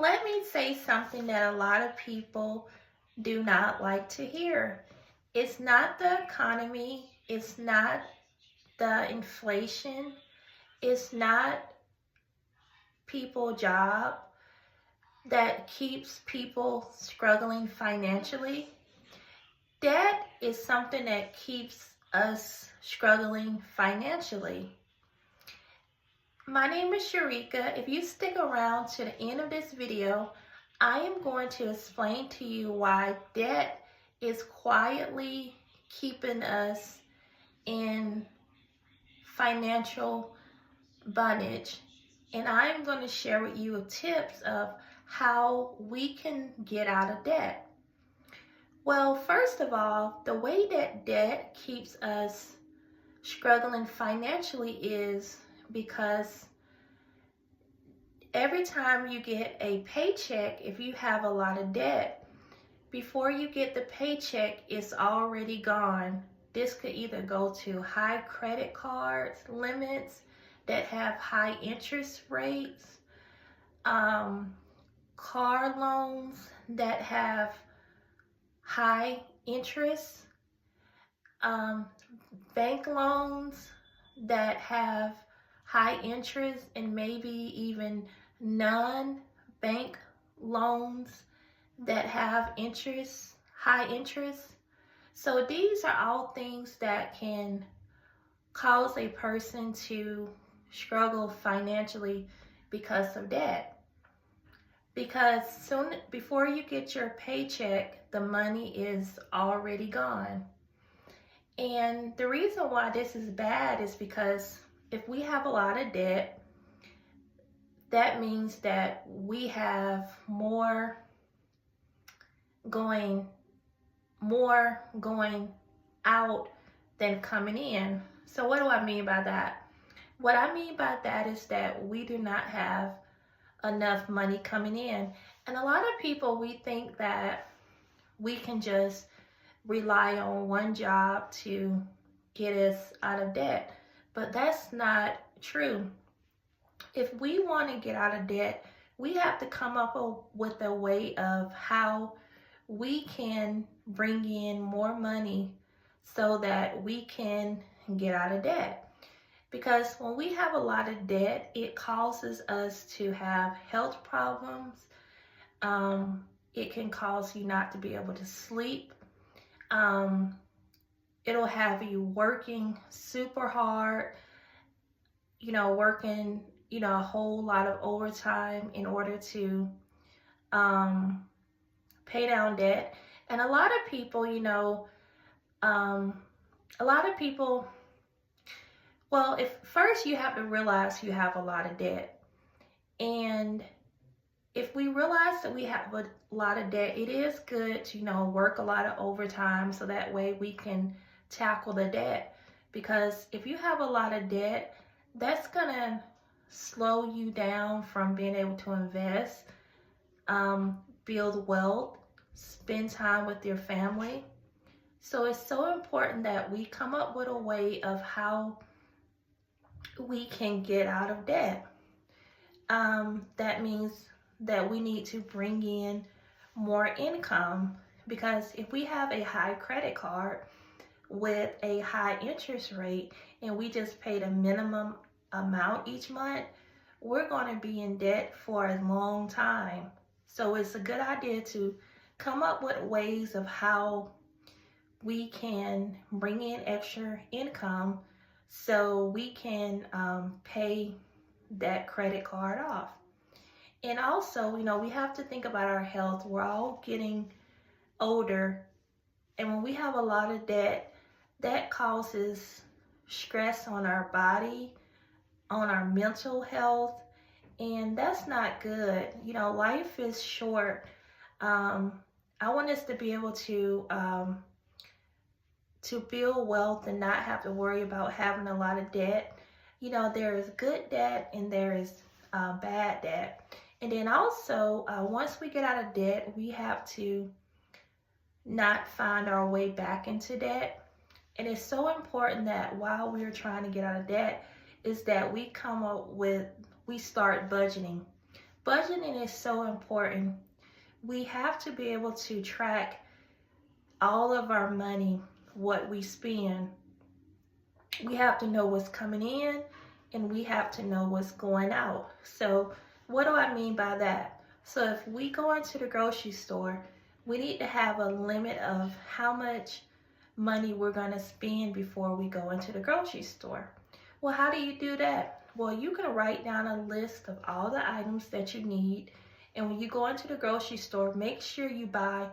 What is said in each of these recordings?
Let me say something that a lot of people do not like to hear. It's not the economy, it's not the inflation, it's not people job that keeps people struggling financially. Debt is something that keeps us struggling financially. My name is Sharika. If you stick around to the end of this video, I am going to explain to you why debt is quietly keeping us in financial bondage. And I'm going to share with you tips of how we can get out of debt. Well, first of all, the way that debt keeps us struggling financially is because every time you get a paycheck, if you have a lot of debt, before you get the paycheck, it's already gone. This could either go to high credit cards, limits that have high interest rates, car loans that have high interest, bank loans that have high interest, and maybe even non-bank loans that have interest, high interest. So these are all things that can cause a person to struggle financially because of debt. Because soon before you get your paycheck, the money is already gone. And the reason why this is bad is because if we have a lot of debt, that means that we have more going out than coming in. So what do I mean by that? What I mean by that is that we do not have enough money coming in. And a lot of people, we think that we can just rely on one job to get us out of debt. But that's not true. If we want to get out of debt, we have to come up with a way of how we can bring in more money so that we can get out of debt. Because when we have a lot of debt, it causes us to have health problems. It can cause you not to be able to sleep. It'll have you working super hard, working, a whole lot of overtime in order to pay down debt. And a lot of people, well, if first you have to realize you have a lot of debt. And if we realize that we have a lot of debt, it is good to, work a lot of overtime so that way we can tackle the debt. Because if you have a lot of debt, that's gonna slow you down from being able to invest, build wealth, spend time with your family. So it's so important that we come up with a way of how we can get out of debt. That means that we need to bring in more income, because if we have a high credit card with a high interest rate and we just paid a minimum amount each month, we're going to be in debt for a long time. So it's a good idea to come up with ways of how we can bring in extra income so we can pay that credit card off. And also, we have to think about our health. We're all getting older, and when we have a lot of debt, that causes stress on our body, on our mental health, and that's not good. Life is short. I want us to be able to build wealth and not have to worry about having a lot of debt. There is good debt and there is bad debt. And then also, once we get out of debt, we have to not find our way back into debt. And it's so important that while we're trying to get out of debt, is that we start budgeting. Budgeting is so important. We have to be able to track all of our money, what we spend. We have to know what's coming in and we have to know what's going out. So what do I mean by that? So if we go into the grocery store, we need to have a limit of how much money we're going to spend before we go into the grocery store. Well, how do you do that? Well, you can write down a list of all the items that you need. And when you go into the grocery store, make sure you buy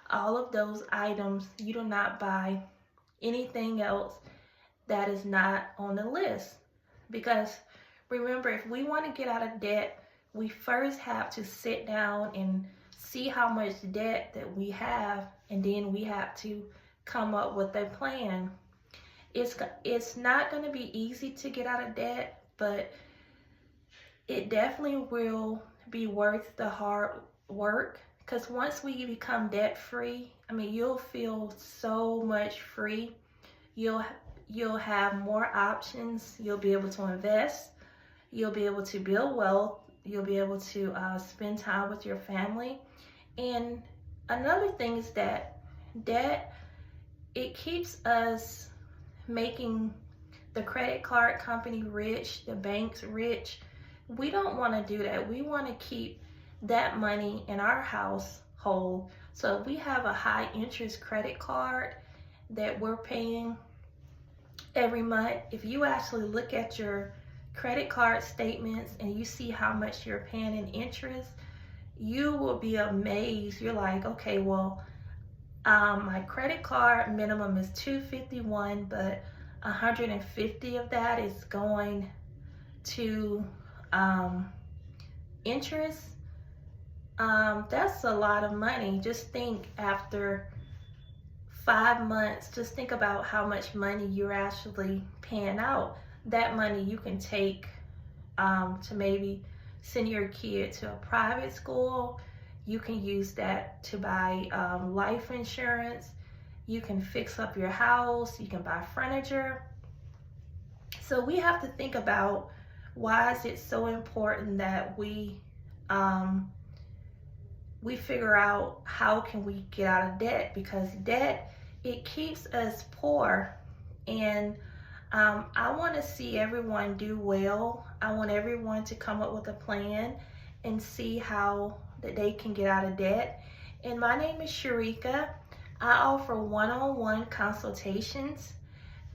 all of those items. You do not buy anything else that is not on the list. Because remember, if we want to get out of debt, we first have to sit down and see how much debt that we have, and then we have to come up with a plan. It's not going to be easy to get out of debt, but it definitely will be worth the hard work, because once we become debt free, I mean, you'll feel so much free. You'll have more options. You'll be able to invest. You'll be able to build wealth. You'll be able to spend time with your family. And another thing is that debt, it keeps us making the credit card company rich, the banks rich. We don't want to do that. We want to keep that money in our household. So if we have a high interest credit card that we're paying every month, if you actually look at your credit card statements and you see how much you're paying in interest, you will be amazed. You're like, okay, well, my credit card minimum is $251, but 150 of that is going to interest. That's a lot of money. Just think, after 5 months, just think about how much money you're actually paying out. That money you can take to maybe send your kid to a private school. You can use that to buy life insurance. You can fix up your house. You can buy furniture. So we have to think about, why is it so important that we figure out how can we get out of debt? Because debt, it keeps us poor. And I want to see everyone do well. I want everyone to come up with a plan and see how that they can get out of debt. And my name is Sharika. I offer one-on-one consultations.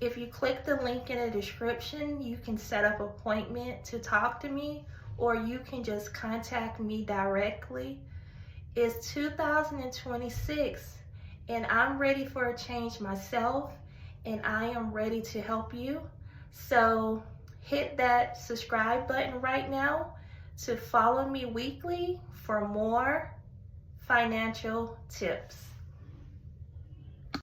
If you click the link in the description, you can set up an appointment to talk to me, or you can just contact me directly. It's 2026 and I'm ready for a change myself, and I am ready to help you. So hit that subscribe button right now to follow me weekly for more financial tips.